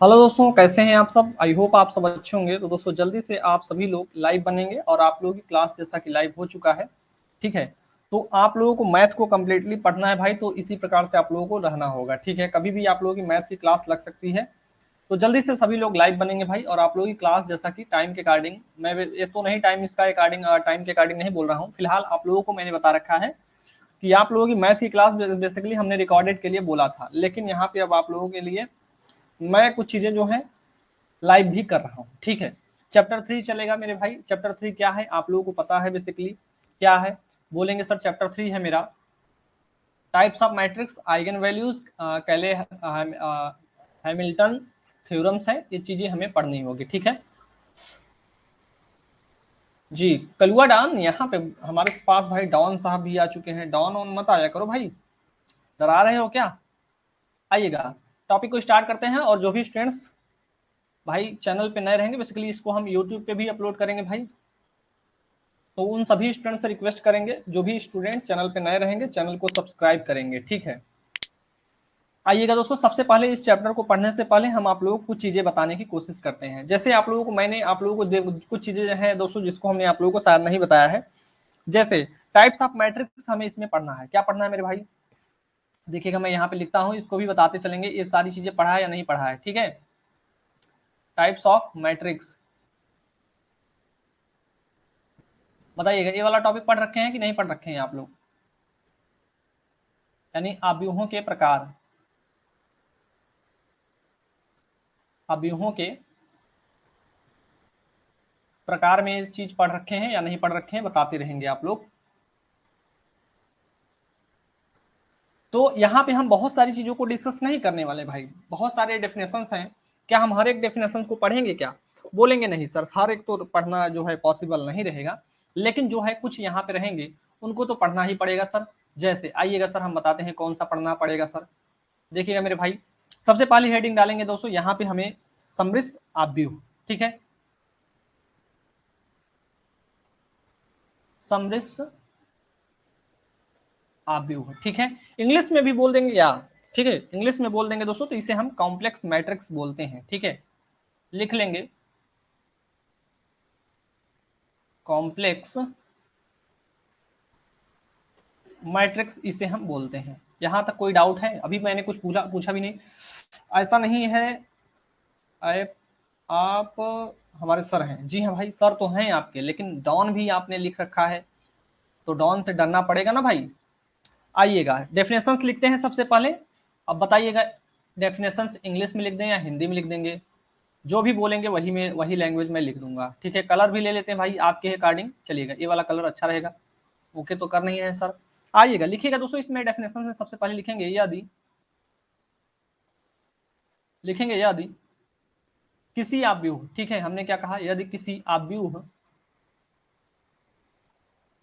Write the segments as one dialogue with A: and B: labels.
A: Hello दोस्तों, कैसे हैं आप सब। आई होप आप सब अच्छे होंगे। तो दोस्तों जल्दी से आप सभी लोग लाइव बनेंगे और आप लोगों की क्लास जैसा कि लाइव हो चुका है। ठीक है, तो आप लोगों को मैथ को कम्प्लीटली पढ़ना है भाई, तो इसी प्रकार से आप लोगों को रहना होगा। ठीक है, कभी भी आप लोगों की मैथ की क्लास लग सकती है, तो जल्दी से सभी लोग लाइव बनेंगे भाई। और आप लोगों की क्लास जैसा कि टाइम के अकॉर्डिंग, मैं ये तो नहीं टाइम इसका अकॉर्डिंग टाइम के अकॉर्डिंग नहीं बोल रहा हूँ, फिलहाल आप लोगों को मैंने बता रखा है कि आप लोगों की मैथ की क्लास बेसिकली हमने रिकॉर्डेड के लिए बोला था, लेकिन यहाँ पे अब आप लोगों के लिए मैं कुछ चीजें जो है लाइव भी कर रहा हूँ। ठीक है, चैप्टर 3 चलेगा मेरे भाई। चैप्टर 3 क्या है आप लोगों को पता है बेसिकली क्या है। बोलेंगे सर चैप्टर 3 है मेरा types of matrix, eigen values, कैले हैमिल्टन थ्योरम्स है, ये चीजें हमें पढ़नी होगी। ठीक है जी। कलुआ डॉन यहाँ पे हमारे पास भाई डॉन साहब भी आ चुके हैं। डॉन ऑन मत आया करो भाई, डरा रहे हो क्या। आइएगा, टॉपिक को स्टार्ट करते हैं। और जो भी स्टूडेंट्स भाई चैनल पे नए रहेंगे, बेसिकली इसको हम यूट्यूब पे भी अपलोड करेंगे भाई, तो उन सभी स्टूडेंट से रिक्वेस्ट करेंगे जो भी स्टूडेंट चैनल पे नए रहेंगे चैनल को सब्सक्राइब करेंगे। ठीक है, आइएगा दोस्तों, सबसे पहले इस चैप्टर को पढ़ने से पहले हम आप लोगों को कुछ चीजें बताने की कोशिश करते हैं। जैसे आप लोगों को मैंने आप लोगों को कुछ चीजें हैं दोस्तों जिसको हमने आप लोगों को शायद नहीं बताया है। जैसे टाइप्स ऑफ मैट्रिक्स हमें इसमें पढ़ना है। क्या पढ़ना है मेरे भाई, देखिएगा मैं यहाँ पे लिखता हूँ, इसको भी बताते चलेंगे ये सारी चीजें पढ़ा है या नहीं पढ़ा है। ठीक है, टाइप्स ऑफ मैट्रिक्स, बताइएगा ये वाला टॉपिक पढ़ रखे हैं कि नहीं पढ़ रखे हैं आप लोग, यानी आव्यूहों के प्रकार, अव्यूहों के प्रकार में ये चीज पढ़ रखे हैं या नहीं पढ़ रखे हैं, बताते रहेंगे आप लोग। तो यहाँ पे हम बहुत सारी चीजों को डिस्कस नहीं करने वाले भाई, बहुत सारे डेफिनेशंस हैं। क्या हम हर एक डेफिनेशन को पढ़ेंगे क्या, बोलेंगे नहीं सर, हर एक तो पढ़ना जो है पॉसिबल नहीं रहेगा, लेकिन जो है कुछ यहाँ पे रहेंगे उनको तो पढ़ना ही पड़ेगा सर। जैसे आइएगा सर हम बताते हैं कौन सा पढ़ना पड़ेगा सर। देखिएगा मेरे भाई, सबसे पहली हेडिंग डालेंगे दोस्तों यहाँ पे हमें समृद्ध आव्यूह। ठीक है, समृद्ध आव्यूह। ठीक है, इंग्लिश में भी बोल देंगे यार। ठीक है, इंग्लिश में बोल देंगे दोस्तों तो इसे हम कॉम्प्लेक्स मैट्रिक्स बोलते हैं। ठीक है, लिख लेंगे कॉम्प्लेक्स मैट्रिक्स इसे हम बोलते हैं। यहां तक कोई डाउट है, अभी मैंने कुछ पूछा भी नहीं, ऐसा नहीं है। आप हमारे सर हैं, जी हाँ भाई सर तो हैं आपके, लेकिन डॉन भी आपने लिख रखा है, तो डॉन से डरना पड़ेगा ना भाई। आइएगा डेफिनेशंस लिखते हैं सबसे पहले। अब बताइएगा डेफिनेशंस इंग्लिश में लिख दें या हिंदी में लिख देंगे, जो भी बोलेंगे वही में वही लैंग्वेज में लिख दूंगा। ठीक है, कलर भी ले लेते हैं भाई आपके अकॉर्डिंग, चलिएगा ये वाला कलर अच्छा रहेगा। ओके तो करना ही है सर। आइएगा लिखिएगा दोस्तों, इसमें डेफिनेशन में सबसे पहले लिखेंगे यदि, लिखेंगे यदि किसी आव्यूह, ठीक है हमने क्या कहा, यदि किसी आव्यूह,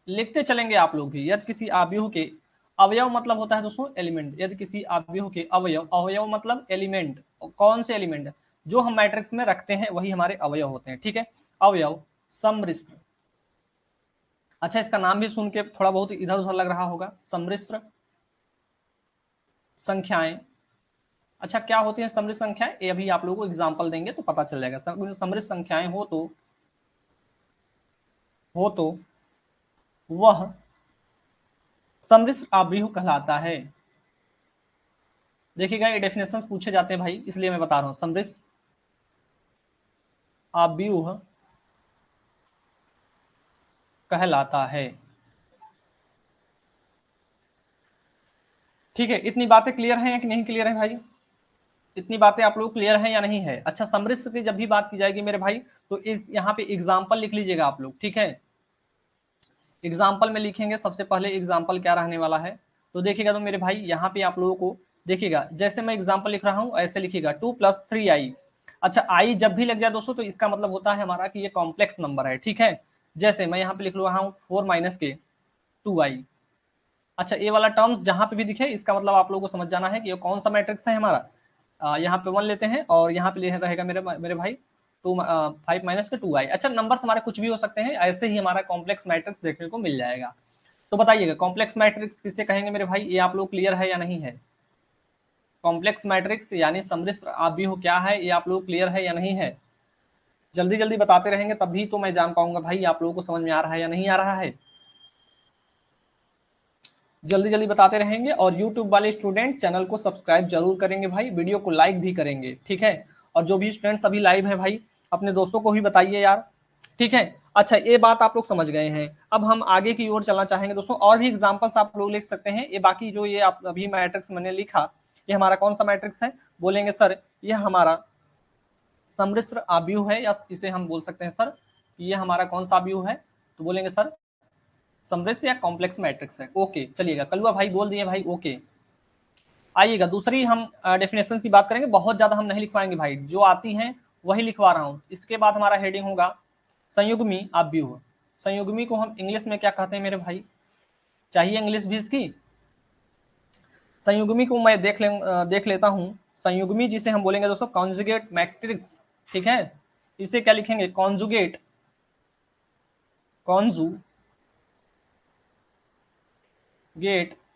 A: लिखते चलेंगे आप लोग भी, यदि किसी आव्यूह के अवयव मतलब होता है दोस्तों एलिमेंट, यदि किसी आव्यूह के अवयव, अवयव मतलब एलिमेंट, कौन से एलिमेंट जो हम मैट्रिक्स में रखते हैं वही हमारे अवयव होते हैं। ठीक है, अवयव सम्मिश्र, अच्छा इसका नाम भी सुन के थोड़ा बहुत इधर उधर लग रहा होगा, सम्मिश्र संख्याएं। अच्छा क्या होती है सम्मिश्र संख्याएं, ये अभी आप लोगों को एग्जांपल देंगे तो पता चल जाएगा। सम्मिश्र संख्याएं हो तो वह सम्मिश्र आव्यूह कहलाता है। देखिएगा ये डेफिनेशन पूछे जाते हैं भाई, इसलिए मैं बता रहा हूं, सम्मिश्र आव्यूह कहलाता है। ठीक है, इतनी बातें क्लियर हैं कि नहीं क्लियर है भाई, इतनी बातें आप लोग क्लियर हैं या नहीं है। अच्छा समृद्ध की जब भी बात की जाएगी मेरे भाई, तो इस यहाँ पे एग्जाम्पल लिख लीजिएगा आप लोग। ठीक है, एग्जाम्पल में लिखेंगे सबसे पहले एग्जाम्पल क्या रहने वाला है, तो देखिएगा तो मेरे भाई यहाँ पे आप लोगों को देखिएगा, जैसे मैं एग्जाम्पल लिख रहा हूँ ऐसे लिखिएगा 2 + 3i। अच्छा आई जब भी लग जाए दोस्तों तो इसका मतलब होता है हमारा कि ये कॉम्प्लेक्स नंबर है। ठीक है, जैसे मैं यहाँ पे लिख रहा हूँ 4 - 2i। अच्छा ये वाला टर्म्स जहां पे भी दिखे इसका मतलब आप लोगों को समझ जाना है कि ये कौन सा मैट्रिक्स है हमारा। यहाँ पे 1 लेते हैं और यहाँ पे रहेगा मेरे मेरे भाई 5 - 2i। अच्छा नंबर्स हमारे कुछ भी हो सकते हैं, ऐसे ही हमारा कॉम्प्लेक्स मैट्रिक्स देखने को मिल जाएगा। तो बताइएगा कॉम्प्लेक्स मैट्रिक्स किसे कहेंगे मेरे भाई, ये आप लोग क्लियर है या नहीं है। कॉम्प्लेक्स मैट्रिक्स यानी सम्मिश्र आव्यूह क्या है, ये आप लोग क्लियर है या नहीं है? जल्दी जल्दी बताते रहेंगे तभी तो मैं जान पाऊंगा भाई आप लोगों को समझ में आ रहा है या नहीं आ रहा है। जल्दी जल्दी बताते रहेंगे और YouTube वाले स्टूडेंट चैनल को सब्सक्राइब जरूर करेंगे भाई, वीडियो को लाइक भी करेंगे, ठीक है। और जो भी स्टूडेंट्स अभी लाइव है भाई अपने दोस्तों को भी बताइए यार, ठीक है। अच्छा ये बात आप लोग समझ गए हैं। अब हम आगे की ओर चलना चाहेंगे दोस्तों, और भी एग्जांपल्स आप लोग लिख सकते हैं। ये बाकी जो ये आप अभी मैट्रिक्स मैंने लिखा, ये हमारा कौन सा मैट्रिक्स है? बोलेंगे सर ये हमारा सम्मिश्र आव्यूह है, या इसे हम बोल सकते हैं सर ये हमारा कौन सा आव्यूह है? तो बोलेंगे सर सम्मिश्र या कॉम्प्लेक्स मैट्रिक्स है। ओके चलिएगा, कलुआ भाई बोल दिए भाई ओके। आइएगा दूसरी हम डेफिनेशन की बात करेंगे, बहुत ज्यादा हम नहीं लिखवाएंगे भाई, जो आती हैं वही लिखवा रहा हूं। इसके बाद हमारा हेडिंग होगा संयुग्मी आव्यूह। संयुग्मी को हम इंग्लिश में क्या कहते हैं मेरे भाई? चाहिए इंग्लिश भी इसकी? संयुग्मी को मैं देख लेता हूं। संयुग्मी जिसे हम बोलेंगे दोस्तों कॉन्जुगेट मैट्रिक्स, ठीक है। इसे क्या लिखेंगे? Conjugate, conjugate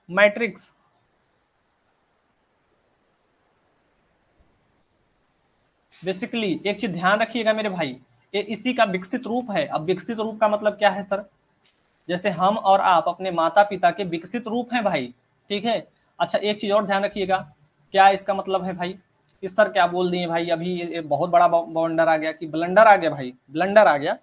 A: matrix. बेसिकली एक चीज ध्यान रखिएगा मेरे भाई, ये इसी का विकसित रूप है। अब विकसित रूप का मतलब क्या है सर? जैसे हम और आप अपने माता पिता के विकसित रूप हैं भाई, ठीक है। अच्छा एक चीज और ध्यान रखिएगा, क्या इसका मतलब है भाई? इस सर क्या बोल दिए भाई अभी, ये बहुत बड़ा बवंडर आ गया कि ब्लंडर आ गया भाई, ब्लंडर आ गया।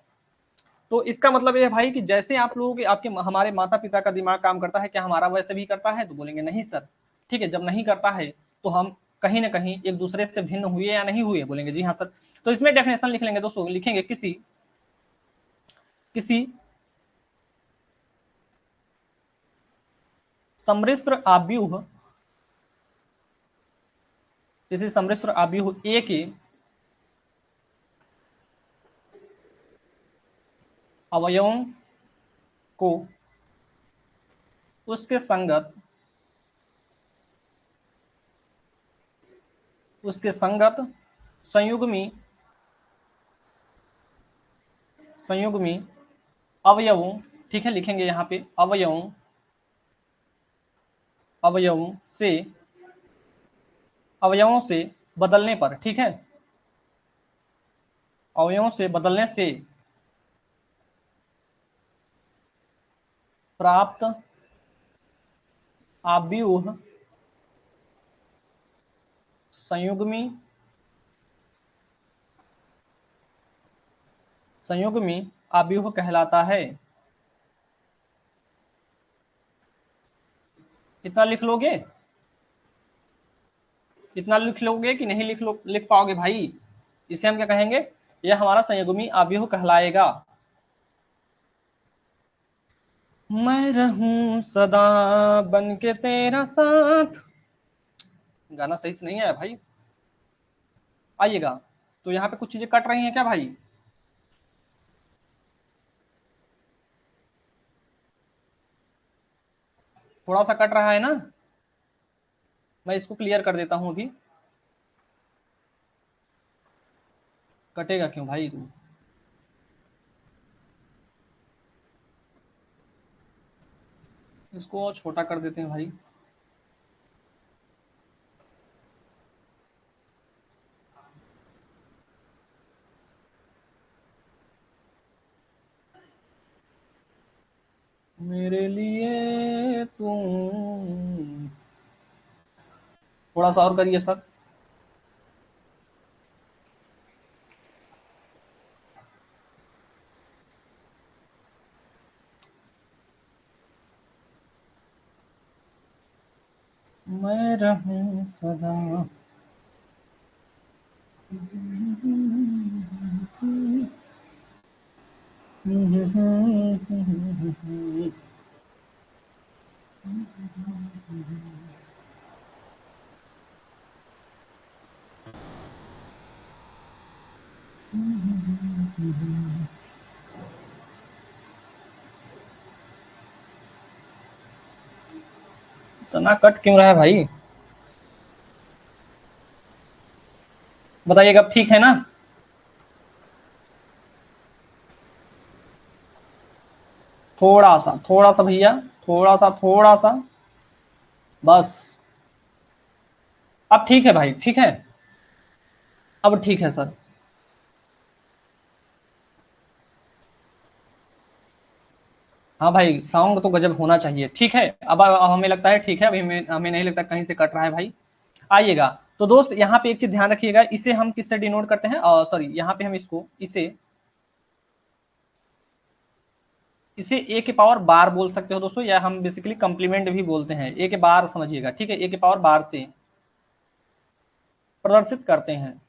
A: तो इसका मतलब ये है भाई कि जैसे आप लोगों के आपके हमारे माता पिता का दिमाग काम करता है, क्या हमारा वैसे भी करता है? तो बोलेंगे नहीं सर, ठीक है। जब नहीं करता है तो हम कहीं ना कहीं एक दूसरे से भिन्न हुए या नहीं हुए? बोलेंगे जी हाँ सर। तो इसमें डेफिनेशन लिख लेंगे दोस्तों, लिखेंगे किसी किसी सम्मिश्र आव्यूह, किसी सम्मिश्र आव्यूह ए के अवयवों को उसके संगत संयुग्मी संयुग्मी अवयवों, ठीक है, लिखेंगे यहाँ पे अवयवों अवयवों से अवयवों से बदलने पर, ठीक है, अवयवों से बदलने से प्राप्त आव्यूह संयुग्मी संयुग्मी आव्यूह कहलाता है। इतना लिख लोगे? इतना लिख लोगे कि नहीं लिख पाओगे भाई? इसे हम क्या कहेंगे? यह हमारा संयुग्मी आव्यूह कहलाएगा। मैं रहूं सदा बन के तेरा साथ। गाना सही से नहीं आया भाई, आइएगा। तो यहाँ पे कुछ चीजें कट रही हैं क्या भाई? थोड़ा सा कट रहा है ना, मैं इसको क्लियर कर देता हूं अभी। कटेगा क्यों भाई तू? इसको और छोटा कर देते हैं भाई। मेरे लिए तुम, थोड़ा सा और करिए सर। मैं रहूं सदा। इतना कट क्यों रहा है भाई? बताइएगा, अब ठीक है ना? थोड़ा सा भैया, थोड़ा सा बस। अब ठीक है भाई, ठीक है, अब ठीक है सर। हाँ भाई, साउंड तो गजब होना चाहिए। ठीक है, अब हमें लगता है ठीक है, अभी हमें नहीं लगता कहीं से कट रहा है भाई। आइएगा। तो दोस्त यहाँ पे एक चीज ध्यान रखिएगा, इसे हम किससे डिनोट करते हैं, सॉरी यहाँ पे हम इसको इसे ए के पावर बार बोल सकते हो दोस्तों, या हम बेसिकली कंप्लीमेंट भी बोलते हैं। ए के बार समझिएगा, ठीक है, ए के पावर बार से प्रदर्शित करते हैं।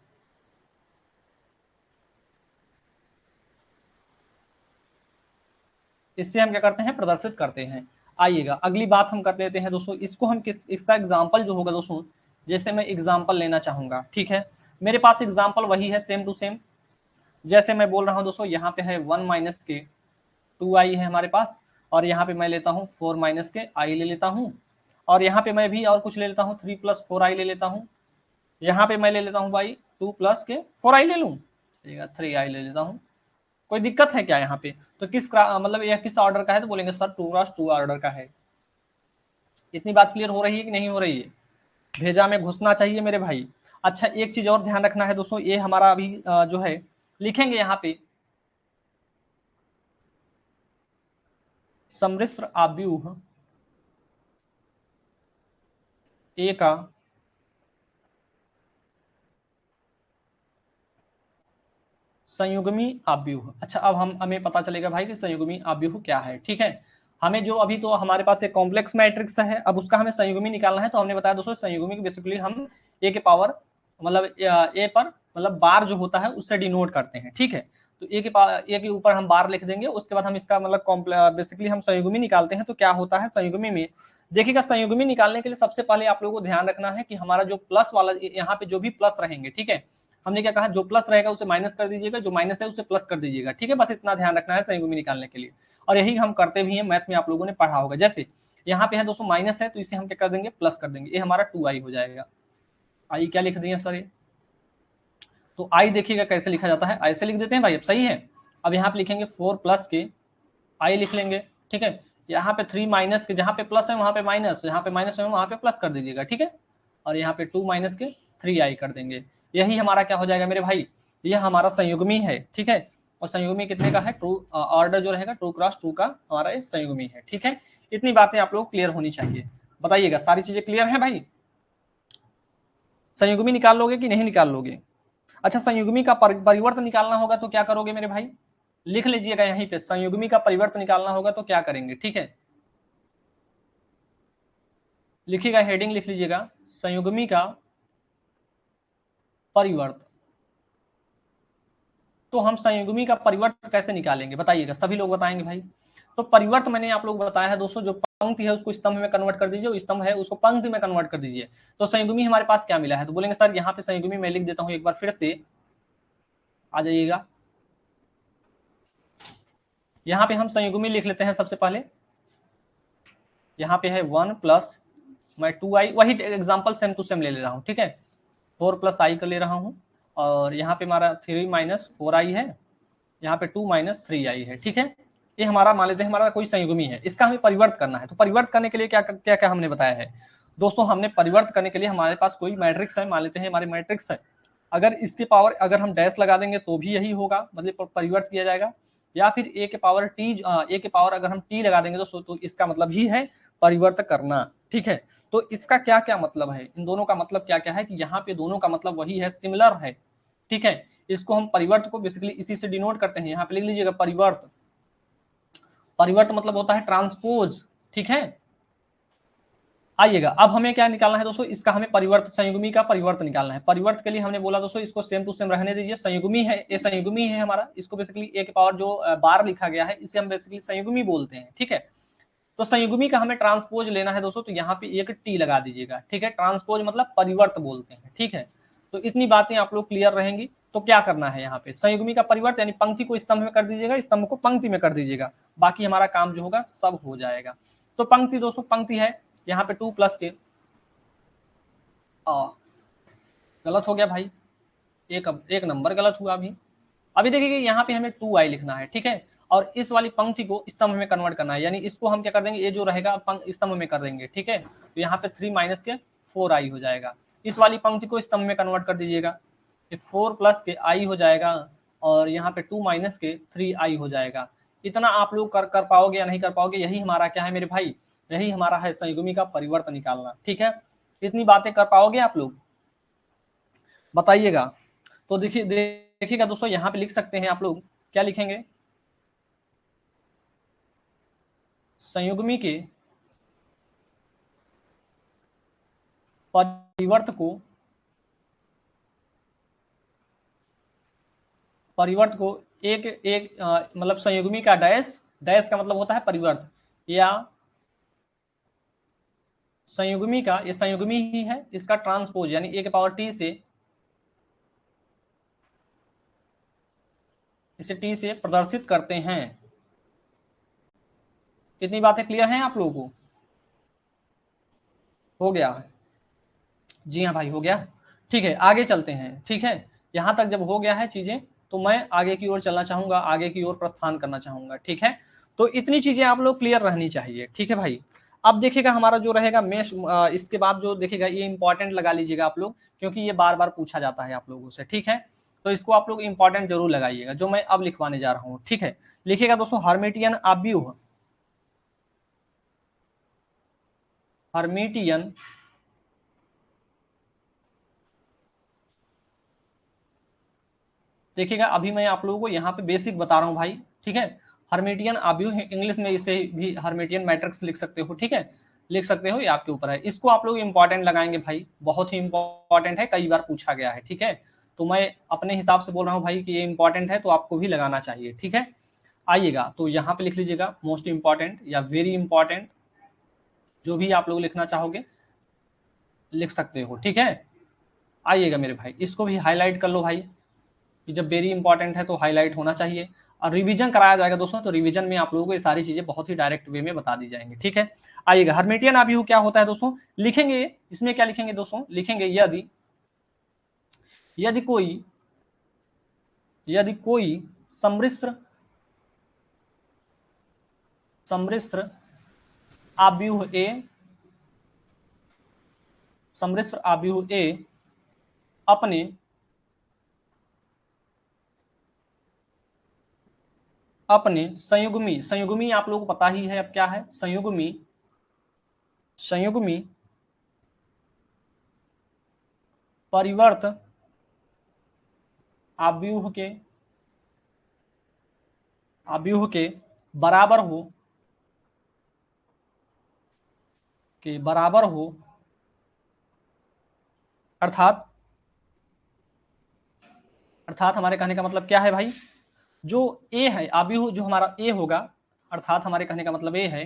A: इससे हम क्या करते हैं, प्रदर्शित करते हैं। आइएगा, अगली बात हम कर लेते हैं दोस्तों, इसको हम किस, इसका एग्जाम्पल जो होगा दोस्तों, जैसे मैं एग्जाम्पल लेना चाहूंगा, ठीक है, मेरे पास एग्जाम्पल वही है, सेम टू सेम। जैसे मैं बोल रहा हूँ दोस्तों, यहाँ पे है 1 माइनस के 2i है हमारे पास, और यहाँ पे मैं लेता हूँ 4 माइनस के i ले लेता हूँ, और यहाँ पे मैं भी और कुछ ले लेता हूँ, 3 प्लस 4i ले लेता हूँ। यहाँ पे मैं ले लेता हूँ भाई 2 प्लस के 4i ले लूँ, 3i ले लेता हूँ। कोई दिक्कत है क्या यहाँ पे? तो किस मतलब यह किस ऑर्डर का है, तो बोलेंगे सर 2x2 ऑर्डर का है। इतनी बात क्लियर हो रही है कि नहीं हो रही है? भेजा में घुसना चाहिए मेरे भाई। अच्छा, एक चीज और ध्यान रखना है दोस्तों, ये हमारा अभी जो है लिखेंगे यहाँ पे सम्मिश्र आव्यूह ए का संयुग्मी आव्यूह। अच्छा, अब हमें पता चलेगा भाई कि संयुग्मी आव्यूह क्या है। ठीक है, हमें जो अभी तो हमारे पास एक कॉम्प्लेक्स मैट्रिक्स है, अब उसका हमें संयुग्मी निकालना है। तो हमने बताया दोस्तों, संयुग्मी बेसिकली हम ए के पावर मतलब ए पर मतलब बार जो होता है उससे डिनोट करते हैं। ठीक है, तो ए के ऊपर हम बार लिख देंगे, उसके बाद हम इसका मतलब बेसिकली हम संयुग्मी निकालते हैं। तो क्या होता है संयुग्मी में, देखिएगा, संयुग्मी निकालने के लिए सबसे पहले आप लोगों को ध्यान रखना है कि हमारा जो प्लस वाला यहाँ पे जो भी प्लस रहेंगे, ठीक है, हमने क्या कहा, जो प्लस रहेगा उसे माइनस कर दीजिएगा, जो माइनस है उसे प्लस कर दीजिएगा। ठीक है, बस इतना ध्यान रखना है संयुग्मी निकालने के लिए, और यही हम करते भी हैं, मैथ में आप लोगों ने पढ़ा होगा। जैसे यहाँ पे है दोस्तों माइनस है, तो इसे हम क्या कर देंगे, प्लस कर देंगे, ये हमारा 2i हो जाएगा। आई क्या लिख दिए सर ये? तो आई देखिएगा कैसे लिखा जाता है, ऐसे लिख देते हैं भाई, अब सही है। अब यहाँ पे लिखेंगे 4 प्लस के आई लिख लेंगे। ठीक है, यहाँ पे 3 माइनस के, जहाँ पे प्लस है वहां पे माइनस, यहाँ पे माइनस है वहां पे प्लस कर दीजिएगा। ठीक है, और यहाँ पे 2 माइनस के 3i कर देंगे। यही हमारा क्या हो जाएगा मेरे भाई, यह हमारा संयुग्मी है। ठीक है, और संयुग्मी कितने का है, टू ऑर्डर जो रहेगा 2x2 का हमारा ये संयुग्मी है। ठीक है, इतनी बातें आप लोग क्लियर होनी चाहिए। बताइएगा, सारी चीजें क्लियर है भाई? संयुग्मी निकाल लोगे कि नहीं निकाल लोगे? अच्छा, संयुग्मी का परिवर्तन निकालना होगा तो क्या करोगे मेरे भाई? लिख लीजिएगा यहीं पे, संयुग्मी का परिवर्तन निकालना होगा तो क्या करेंगे। ठीक है, लिखिएगा, हेडिंग लिख लीजिएगा, संयुग्मी का परिवर्त। तो हम संयुग्मी का परिवर्त कैसे निकालेंगे बताइएगा, सभी लोग बताएंगे भाई। तो परिवर्त मैंने आप लोग बताया है दोस्तों, जो पंक्ति है उसको स्तंभ में कन्वर्ट कर दीजिए, स्तंभ है उसको पंक्ति में कन्वर्ट कर दीजिए। तो संयुग्मी हमारे पास क्या मिला है, तो बोलेंगे सर यहाँ पे संयुग्मी मैं लिख देता हूँ एक बार फिर से, आ जाइएगा। यहाँ पे हम संयुग्मी लिख लेते हैं सबसे पहले, यहाँ पे है 1 प्लस मैं 2i, वही एग्जाम्पल सेम टू सेम ले रहा हूँ। ठीक है, 4 प्लस आई का ले रहा हूँ, और यहाँ पे हमारा 3 माइनस 4i है, यहाँ पे 2 माइनस 3i है। ठीक है, ये हमारा मान लेते हैं हमारा कोई संयुग्मी है, इसका हमें परिवर्त करना है। तो परिवर्त करने के लिए क्या क्या क्या हमने बताया है दोस्तों, हमने परिवर्त करने के लिए हमारे पास कोई मैट्रिक्स है, मान लेते हैं हमारी मैट्रिक्स है, अगर इसके पावर अगर हम डैश लगा देंगे तो भी यही होगा, मतलब परिवर्त किया जाएगा, या फिर ए के पावर टी, ए के पावर अगर हम टी लगा देंगे तो इसका मतलब ही है परिवर्त करना। ठीक है, तो इसका क्या क्या मतलब है, इन दोनों का मतलब क्या क्या है, कि यहाँ पे दोनों का मतलब वही है, सिमिलर है। ठीक है, इसको हम परिवर्त को बेसिकली इसी से डिनोट करते हैं, यहाँ पे लिख लीजिएगा परिवर्त। परिवर्त मतलब होता है ट्रांसपोज। ठीक है, आइएगा, अब हमें क्या निकालना है दोस्तों, इसका हमें परिवर्त, संयुग्मी का परिवर्त निकालना है। परिवर्त के लिए हमने बोला दोस्तों, इसको सेम टू सेम रहने दीजिए, संयुग्मी है, ये संयुग्मी है हमारा, इसको बेसिकली ए के पावर जो बार लिखा गया है इसे हम बेसिकली संयुग्मी बोलते हैं। ठीक है, तो संयुग्मी का हमें ट्रांसपोज लेना है दोस्तों, तो यहाँ पे एक टी लगा दीजिएगा। ठीक है, ट्रांसपोज मतलब परिवर्त बोलते हैं। ठीक है, तो इतनी बातें आप लोग क्लियर रहेंगी। तो क्या करना है यहाँ पे, संयुग्मी का परिवर्त यानी पंक्ति को स्तंभ में कर दीजिएगा, स्तंभ को पंक्ति में कर दीजिएगा, बाकी हमारा काम जो होगा सब हो जाएगा। तो पंक्ति दोस्तों, पंक्ति है यहाँ पे 2 प्लस के, गलत हो गया भाई, एक नंबर गलत हुआ अभी। अभी देखिए यहाँ पे हमें 2i लिखना है। ठीक है, और इस वाली पंक्ति को स्तंभ में कन्वर्ट करना है, यानी इसको हम क्या कर देंगे, ये जो रहेगा स्तंभ में कर देंगे। ठीक है, तो यहाँ पे 3 माइनस के 4i हो जाएगा। इस वाली पंक्ति को स्तंभ में कन्वर्ट कर दीजिएगा, 4 प्लस के i हो जाएगा और यहाँ पे 2 माइनस के 3i हो जाएगा। इतना आप लोग कर पाओगे या नहीं कर पाओगे, यही हमारा क्या है मेरे भाई, यही हमारा है संयुग्मी का परिवर्त निकालना। ठीक है, इतनी बातें कर पाओगे आप लोग, बताइएगा। तो देखिएगा दोस्तों, यहाँ पे लिख सकते हैं आप लोग, क्या लिखेंगे, संयुग्मी के परिवर्त को एक मतलब संयुग्मी का डैश, डैश का मतलब होता है परिवर्त, या संयुग्मी का, ये संयुग्मी ही है, इसका ट्रांसपोज यानी a के पावर t से, इसे t से प्रदर्शित करते हैं। इतनी बातें क्लियर हैं आप लोगों को? हो गया है? जी हाँ भाई, हो गया। ठीक है, आगे चलते हैं। ठीक है, यहां तक जब हो गया है चीजें, तो मैं आगे की ओर चलना चाहूंगा, आगे की ओर प्रस्थान करना चाहूंगा। ठीक है, तो इतनी चीजें आप लोग क्लियर रहनी चाहिए। ठीक है भाई, अब देखिएगा हमारा जो रहेगा मेष, इसके बाद जो देखिएगा, ये इंपॉर्टेंट लगा लीजिएगा आप लोग, क्योंकि ये बार बार पूछा जाता है आप लोगों से। ठीक है, तो इसको आप लोग इंपॉर्टेंट जरूर लगाइएगा, जो मैं अब लिखवाने जा रहा हूँ। ठीक है, लिखिएगा दोस्तों, हर्मिटियन आव्यूह, हर्मिटियन देखिएगा, अभी मैं आप लोगों को यहाँ पे बेसिक बता रहा हूँ भाई। ठीक है, हर्मिटियन आव्यूह, इंग्लिश में इसे भी हर्मिटियन मैट्रिक्स लिख सकते हो। ठीक है, लिख सकते हो, ये आपके ऊपर है। इसको आप लोग इंपॉर्टेंट लगाएंगे भाई, बहुत ही इंपॉर्टेंट है, कई बार पूछा गया है। ठीक है, तो मैं अपने हिसाब से बोल रहा हूँ भाई कि ये इंपॉर्टेंट है, तो आपको भी लगाना चाहिए। ठीक है, आइएगा, तो यहाँ पे लिख लीजिएगा मोस्ट इंपॉर्टेंट या वेरी इंपॉर्टेंट, जो भी आप लोग लिखना चाहोगे लिख सकते हो। ठीक है, आइएगा मेरे भाई, इसको भी हाईलाइट कर लो भाई, कि जब वेरी इंपॉर्टेंट है तो हाईलाइट होना चाहिए। और रिवीजन कराया जाएगा दोस्तों, तो रिवीजन में आप लोगों को ये सारी चीजें बहुत ही डायरेक्ट वे में बता दी जाएंगी। ठीक है, आइएगा, हर्मिटियन आव्यूह क्या होता है दोस्तों, लिखेंगे इसमें, क्या लिखेंगे दोस्तों, लिखेंगे यदि कोई सम्मिश्र आव्यूह ए अपने संयुग्मी आप लोगों को पता ही है अब क्या है, संयुग्मी परिवर्त आव्यूह के बराबर हो, अर्थात हमारे कहने का मतलब क्या है भाई, जो ए है आव्यूह, जो हमारा ए होगा, अर्थात हमारे कहने का मतलब ये है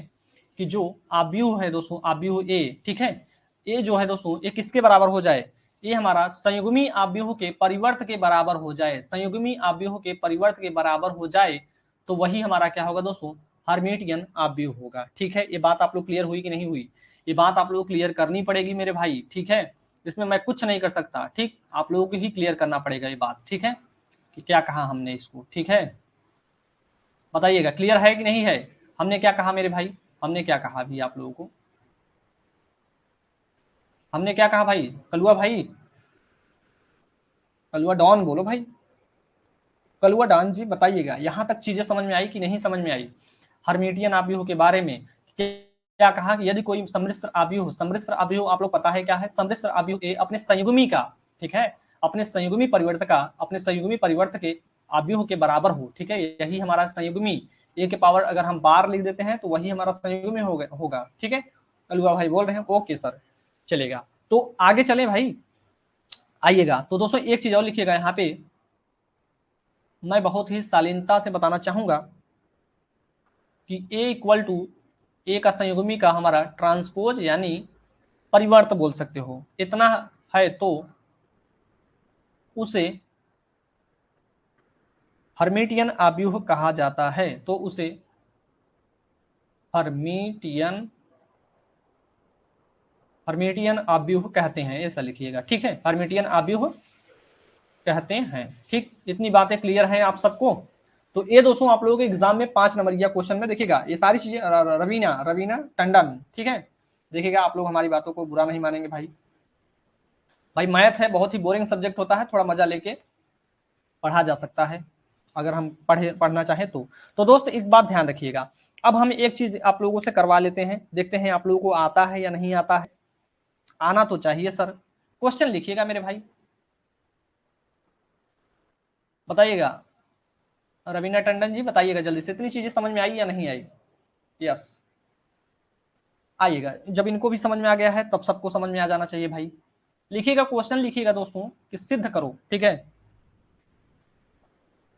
A: कि जो आव्यूह है दोस्तों, आव्यूह ए, ठीक है, ए जो है दोस्तों, ये किसके बराबर हो जाए, ये हमारा संयुग्मी आव्यूह के परिवर्त के बराबर हो जाए, संयुग्मी आव्यूह के परिवर्त के बराबर हो जाए, तो वही हमारा क्या होगा दोस्तों, हर्मिटियन आव्यूह होगा। ठीक है, ये बात आप लोग क्लियर हुई कि नहीं हुई? ये बात आप लोग क्लियर करनी पड़ेगी मेरे भाई। ठीक है, इसमें मैं कुछ नहीं कर सकता। ठीक, आप लोगों को ही क्लियर करना पड़ेगा ये बात। ठीक है, कि क्या कहा हमने इसको। ठीक है, बताइएगा क्लियर है कि नहीं है? हमने क्या कहा मेरे भाई, हमने क्या कहा अभी आप लोगों को, हमने क्या कहा भाई, कलुआ भाई, कलुआ डॉन बोलो भाई, कलुआ डॉन जी बताइएगा, यहां तक चीजें समझ में आई कि नहीं समझ में आई? हर्मिटियन आव्यूह के बारे में क्या कहा कि यदि कोई सम्मिश्र आव्यूह आप लोग पता है क्या है, सम्मिश्र आव्यूह ए अपने संयुग्मी का, ठीक है, अपने संयुग्मी परिवर्त के आव्यूह के बराबर हो। ठीक है, यही हमारा संयुग्मी, ए के पावर अगर हम बार लिख देते हैं तो वही हमारा संयुग्मी होगा। ठीक है, कलुआ भाई बोल रहे हैं, ओके सर, चलेगा। तो आगे चले भाई, आइएगा। तो दोस्तों एक चीज और लिखिएगा यहाँ पे, मैं बहुत ही शालीनता से बताना चाहूंगा कि ए इक्वल टू, ए का संयुग्मी का हमारा ट्रांसपोज यानी परिवर्त बोल सकते हो, इतना है तो उसे हर्मिटियन आव्यूह कहा जाता है, तो उसे हर्मिटियन आव्यूह कहते हैं, ऐसा लिखिएगा। ठीक है, हर्मिटियन आव्यूह कहते हैं। ठीक, इतनी बातें क्लियर हैं आप सबको? तो ये दोस्तों आप लोगों के एग्जाम में 5 नंबर या क्वेश्चन में देखिएगा, ये सारी चीजें रवीना टंडन, ठीक है, देखिएगा आप लोग हमारी बातों को बुरा नहीं मानेंगे भाई। भाई मैथ है, बहुत ही बोरिंग सब्जेक्ट होता है, थोड़ा मजा लेके पढ़ा जा सकता है अगर हम पढ़ना चाहें तो दोस्त एक बात ध्यान रखिएगा। अब हम एक चीज आप लोगों से करवा लेते हैं, देखते हैं आप लोगों को आता है या नहीं आता है। आना तो चाहिए सर। क्वेश्चन लिखिएगा मेरे भाई, बताइएगा। रवीना टंडन जी बताइएगा जल्दी से, इतनी चीजें समझ में आई या नहीं आई? यस, आइएगा। जब इनको भी समझ में आ गया है तब सबको समझ में आ जाना चाहिए भाई। लिखिएगा, क्वेश्चन लिखिएगा दोस्तों कि सिद्ध करो, ठीक है।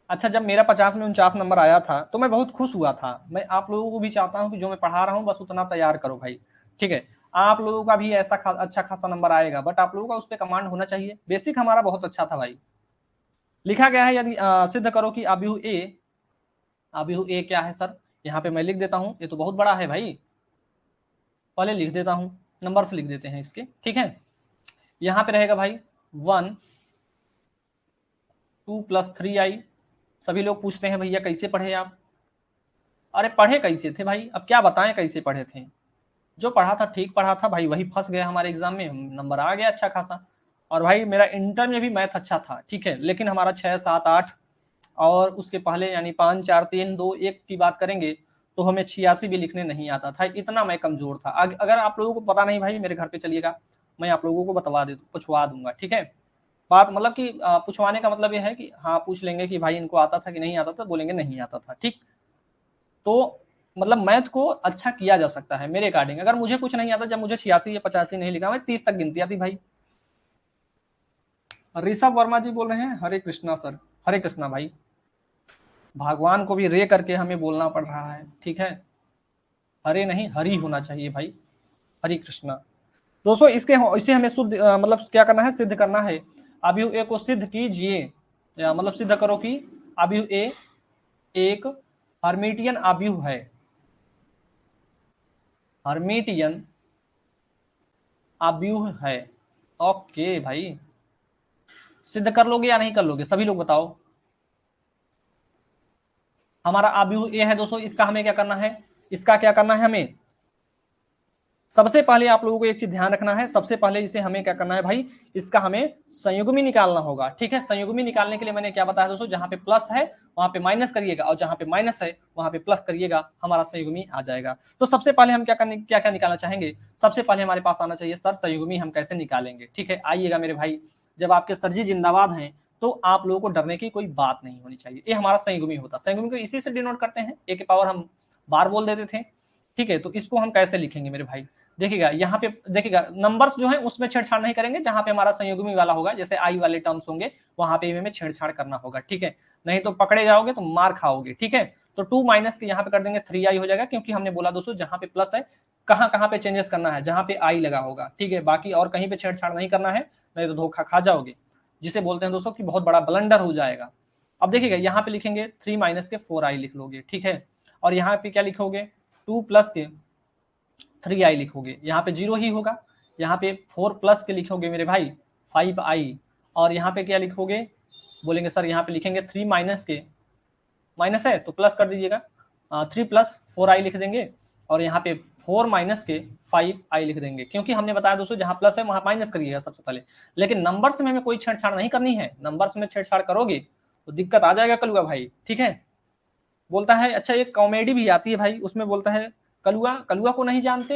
A: अच्छा, जब मेरा 50 में 49 नंबर आया था तो मैं बहुत खुश हुआ था। मैं आप लोगों को भी चाहता हूं कि जो मैं पढ़ा रहा हूं बस उतना तैयार करो भाई, ठीक है। आप लोगों का भी ऐसा अच्छा खासा नंबर आएगा, बट आप लोगों का उस पर कमांड होना चाहिए। बेसिक हमारा बहुत अच्छा था भाई। लिखा गया है, यदि सिद्ध करो कि अभिहु ए क्या है सर। यहाँ पे मैं लिख देता हूँ, ये तो बहुत बड़ा है भाई, पहले लिख देता हूँ, नंबर से लिख देते हैं इसके, ठीक है। यहाँ पे रहेगा भाई 1 2 + 3i। सभी लोग पूछते हैं भैया कैसे पढ़े आप? अरे पढ़े कैसे थे भाई, अब क्या बताएं कैसे पढ़े थे। जो पढ़ा था ठीक पढ़ा था भाई, वही फंस गया हमारे एग्जाम में, नंबर आ गया अच्छा खासा। और भाई मेरा इंटर में भी मैथ अच्छा था, ठीक है, लेकिन हमारा 6 7 8 और उसके पहले यानी 5 4 3 2 1 की बात करेंगे तो हमें 86 भी लिखने नहीं आता था, इतना मैं कमजोर था। अगर आप लोगों को पता नहीं भाई, मेरे घर पे चलिएगा, मैं आप लोगों को पूछवा दूंगा, ठीक है। बात मतलब कि पूछवाने का मतलब यह है कि हाँ पूछ लेंगे कि भाई इनको आता था कि नहीं आता था, बोलेंगे नहीं आता था, ठीक। तो मतलब मैथ को अच्छा किया जा सकता है मेरे अकॉर्डिंग। अगर मुझे कुछ नहीं आता, जब मुझे 86 या 85 नहीं लिखा, मैं 30 तक गिनती आती भाई। ऋषभ वर्मा जी बोल रहे हैं, हरे कृष्णा सर। हरे कृष्णा भाई, भगवान को भी रे करके हमें बोलना पड़ रहा है, ठीक है। हरे नहीं हरि होना चाहिए भाई, हरि कृष्णा। दोस्तों इसे हमें शुद्ध मतलब क्या करना है, सिद्ध करना है। अभियु ए को सिद्ध कीजिए, या मतलब सिद्ध करो कि अभियु ए एक हर्मिटियन अभियु है। हर्मिटियन अव्यूह है। ओके भाई, सिद्ध कर लोगे या नहीं कर लोगे, सभी लोग बताओ। हमारा अव्यूह ए है दोस्तों, इसका हमें क्या करना है, इसका क्या करना है हमें। सबसे पहले आप लोगों को एक चीज ध्यान रखना है, सबसे पहले इसे हमें क्या करना है भाई, इसका हमें संयुग्मी निकालना होगा, ठीक है। संयुग्मी निकालने के लिए मैंने क्या बताया दोस्तों, जहां पे प्लस है वहां पे माइनस करिएगा, और जहां पे माइनस है वहां पे प्लस करिएगा, हमारा संयुग्मी आ जाएगा। तो सबसे पहले हम क्या क्या निकालना चाहेंगे, सबसे पहले हमारे पास आना चाहिए सर संयुग्मी हम कैसे निकालेंगे, ठीक है। आइएगा मेरे भाई, जब आपके सर जी जिंदाबाद हैं तो आप लोगों को डरने की कोई बात नहीं होनी चाहिए। ये हमारा संयुग्मी होता है, संयुग्मी को इसी से डिनोट करते हैं, ए के पावर हम बार बोल देते थे, ठीक है। तो इसको हम कैसे लिखेंगे मेरे भाई, देखिएगा यहाँ पे, देखिएगा नंबर्स जो है उसमें छेड़छाड़ नहीं करेंगे, जहां पे हमारा संयुग्मी वाला होगा, जैसे आई वाले टर्म्स होंगे वहां पे हमें छेड़छाड़ करना होगा, ठीक है। नहीं तो पकड़े जाओगे तो मार खाओगे, ठीक है। तो 2 माइनस के यहाँ पे कर देंगे 3i हो जाएगा, क्योंकि हमने बोला दोस्तों जहां पे प्लस है कहाँ कहाँ पे चेंजेस करना है, जहां पे आई लगा होगा, ठीक है। बाकी और कहीं पे छेड़छाड़ नहीं करना है, नहीं तो धोखा खा जाओगे, जिसे बोलते हैं दोस्तों कि बहुत बड़ा ब्लंडर हो जाएगा। अब देखिएगा यहाँ पे लिखेंगे 3 माइनस के 4i लिख लोगे, ठीक है। और यहाँ पे क्या लिखोगे, 2 प्लस के 3i लिखोगे, यहाँ पे 0 ही होगा। यहाँ पे 4 प्लस के लिखोगे मेरे भाई 5i, और यहाँ पे क्या लिखोगे, बोलेंगे सर यहाँ पे लिखेंगे 3 माइनस के, माइनस है तो प्लस कर दीजिएगा, 3 + 4i लिख देंगे, और यहाँ पे 4 माइनस के 5i लिख देंगे, क्योंकि हमने बताया दोस्तों जहां प्लस है वहां माइनस करिएगा सबसे पहले। लेकिन नंबर्स में हमें कोई छेड़छाड़ नहीं करनी है, नंबर्स में छेड़छाड़ करोगे तो दिक्कत आ जाएगा कलुआ भाई, ठीक है। बोलता है, अच्छा एक कॉमेडी भी आती है भाई, उसमें बोलता है कलुआ, कलुआ को नहीं जानते,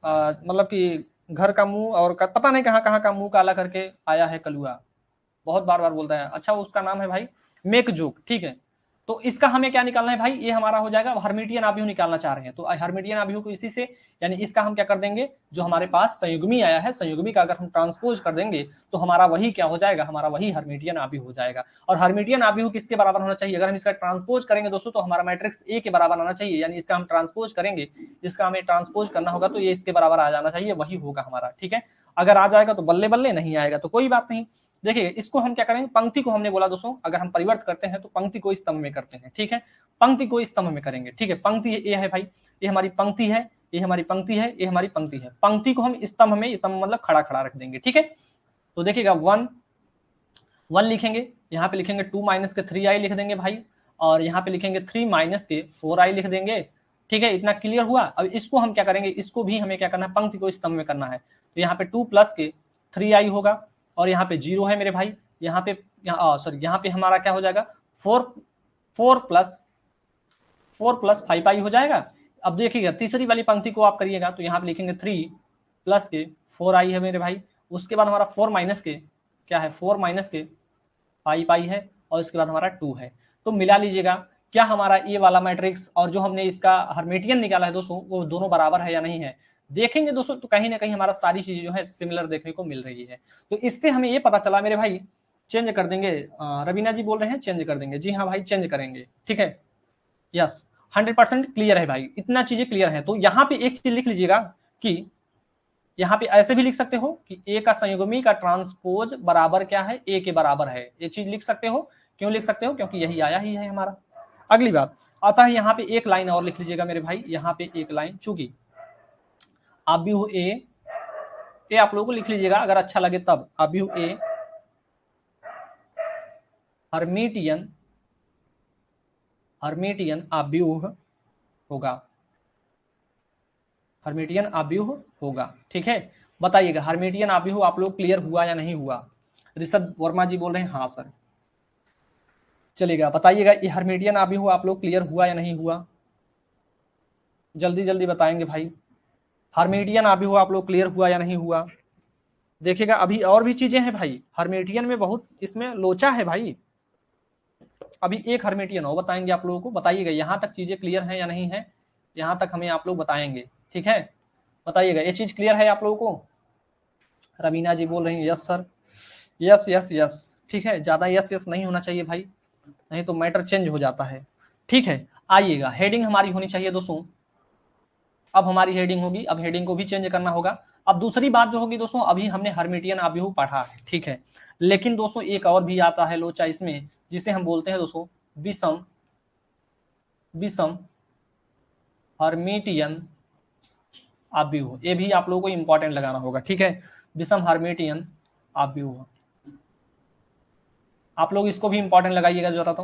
A: मतलब कि घर का मुंह और पता नहीं कहाँ कहाँ का मुंह काला करके आया है कलुआ, बहुत बार बार बोलता है। अच्छा उसका नाम है भाई मेक जोक, ठीक है। तो इसका हमें क्या निकालना है भाई, ये हमारा हो जाएगा हर्मिटियन आव्यूह निकालना चाह रहे हैं, तो हर्मिटियन आव्यूह को इसी से, यानी इसका हम क्या कर देंगे, जो हमारे पास संयुग्मी आया है, संयुग्मी का अगर हम ट्रांसपोज कर देंगे तो हमारा वही क्या हो जाएगा, हमारा वही हर्मिटियन आव्यूह हो जाएगा। और हर्मिटियन आव्यूह किसके बराबर होना चाहिए, अगर हम इसका ट्रांसपोज करेंगे दोस्तों तो हमारा मैट्रिक्स ए के बराबर आना चाहिए, यानी इसका हम ट्रांसपोज करेंगे, इसका हमें ट्रांसपोज करना होगा तो ये इसके बराबर आ जाना चाहिए, वही होगा हमारा, ठीक है। अगर आ जाएगा तो बल्ले बल्ले, नहीं आएगा तो कोई बात नहीं। देखिए इसको हम क्या करेंगे, पंक्ति को हमने बोला दोस्तों अगर हम परिवर्त करते हैं तो पंक्ति को स्तंभ में करते हैं, ठीक है। पंक्ति को स्तंभ में करेंगे, ठीक है। पंक्ति ये है भाई, ये हमारी पंक्ति है, ये हमारी पंक्ति है, ये हमारी पंक्ति है। पंक्ति को हम स्तंभ में, स्तंभ मतलब खड़ा खड़ा रख देंगे, ठीक है। तो देखिएगा 1 लिखेंगे, यहाँ पे लिखेंगे 2 माइनस के 3i लिख देंगे भाई, और यहाँ पे लिखेंगे 3 माइनस के 4i लिख देंगे, ठीक है। इतना क्लियर हुआ। अब इसको हम क्या करेंगे, इसको भी हमें क्या करना है, पंक्ति को स्तंभ में करना है। तो यहाँ पे 2 प्लस के 3i होगा, और यहाँ पे 0 है मेरे भाई, यहाँ पे यहाँ पे हमारा क्या हो जाएगा 4 प्लस 5i हो जाएगा। अब देखिएगा तीसरी वाली पंक्ति को आप करिएगा तो यहाँ पे लिखेंगे 3 प्लस के 4i है मेरे भाई, उसके बाद हमारा 4 माइनस के क्या है 4 माइनस के 5i है, और इसके बाद हमारा 2 है। तो मिला लीजिएगा क्या हमारा ये वाला मैट्रिक्स और जो हमने इसका हर्मिटियन निकाला है दोस्तों वो दोनों बराबर है या नहीं है। देखेंगे दोस्तों तो कहीं ना कहीं हमारा सारी चीजें जो है सिमिलर देखने को मिल रही है। तो इससे हमें ये पता चला मेरे भाई, चेंज कर देंगे, रवीना जी बोल रहे हैं चेंज कर देंगे, जी हाँ भाई चेंज करेंगे, ठीक है, यस 100% क्लियर है भाई, इतना चीजें क्लियर है। तो यहाँ पे एक चीज लिख लीजिएगा कि यहाँ पे ऐसे भी लिख सकते हो कि ए का संयुग्मी का ट्रांसपोज बराबर क्या है, ए के बराबर है, ये चीज लिख सकते हो। क्यों लिख सकते हो, क्योंकि यही आया ही है हमारा। अगली बात आता है यहाँ पे एक लाइन और लिख लीजिएगा मेरे भाई, यहाँ पे एक लाइन, चूंकि आप भी हो ए आप लोगों को लिख लीजिएगा अगर अच्छा लगे तब, आप भी हो ए हर्मिटियन आव्यूह होगा, हर्मिटियन आव्यूह होगा, ठीक है। बताइएगा हर्मिटियन आव्यूह आप लोग क्लियर हुआ या नहीं हुआ। ऋषभ वर्मा जी बोल रहे हैं हाँ सर, चलेगा। बताइएगा ये हर्मिटियन आव्यूह आप लोग क्लियर हुआ या नहीं हुआ, जल्दी जल्दी बताएंगे भाई। हर्मिटियन आव्यूह आप लोग क्लियर हुआ या नहीं हुआ। देखिएगा अभी और भी चीजें हैं भाई, हर्मिटियन में बहुत इसमें लोचा है भाई। अभी एक हर्मिटियन हो बताएंगे आप लोगों को। बताइएगा यहाँ तक चीजें क्लियर हैं या नहीं है, यहाँ तक हमें आप लोग बताएंगे, ठीक है। बताइएगा ये चीज क्लियर है आप लोगों को। रवीना जी बोल रही हैं yes sir, yes yes yes, ठीक है। ज्यादा यस यस नहीं होना चाहिए भाई, नहीं तो मैटर चेंज हो जाता है, ठीक है। आइएगा हेडिंग हमारी होनी चाहिए दोस्तों, अब हमारी हेडिंग होगी, अब हेडिंग को भी चेंज करना होगा। अब दूसरी बात जो होगी दोस्तों, अभी हमने हर्मिटियन आव्यूह पढ़ा है, ठीक है, लेकिन दोस्तों एक और भी आता है लोचा इसमें, जिसे हम बोलते हैं दोस्तों विषम हर्मिटियन आव्यूह। ये भी आप लोगों को इंपॉर्टेंट लगाना होगा, ठीक है, विषम हर्मिटियन आव्यूह। आप लोग इसको भी इंपॉर्टेंट लगाइएगा जरा तो,